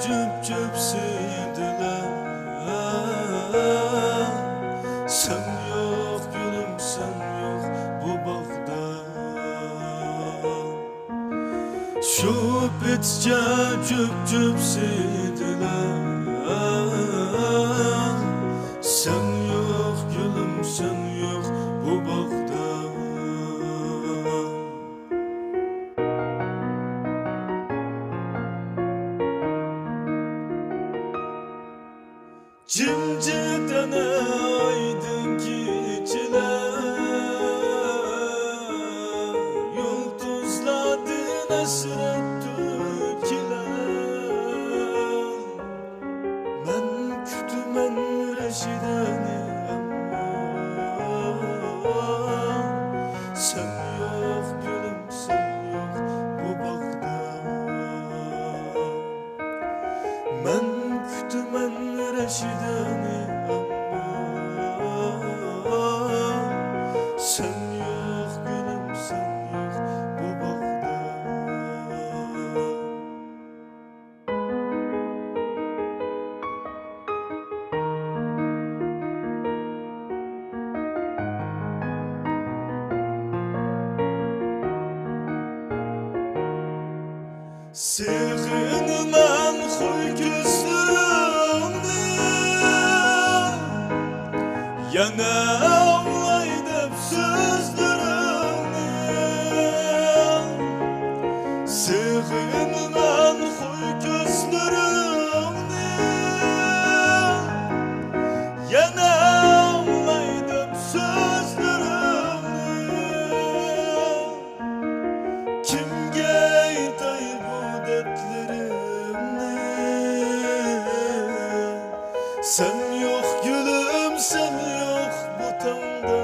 cüp cüp sildiler. Sen yok gülüm, sen yok bu bağda. Şu bitçe cüp cüp sildiler. Sen yok gülüm, sen yok bu bağda. Cimciden aydın geceler, yıldızladı nesret dökiler. Men kütümen reşideni ama sen yok gülüm, sen yok bu bağda. Men kütümen reşideni ama sen yok gülüm, sen yok bu bağda. Sığınılan huy gözlerimde yana ağlaydım sözlerimde. Sığınılan huy gözlerimde yana ağlaydım sözlerimde. Kimge aytay bu dertlerimni? Sen yok gülüm, sen yok bu tanda.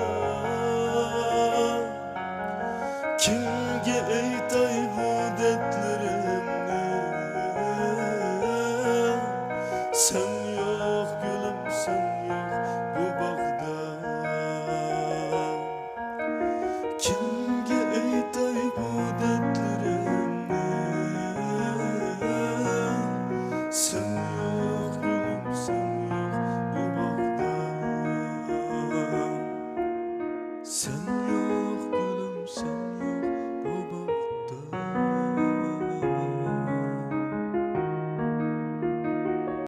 Kimge aytay bu dertlerimni? Sen yok gülüm, sen yok bu bağda. Kimge aytay bu dertlerimni? Sen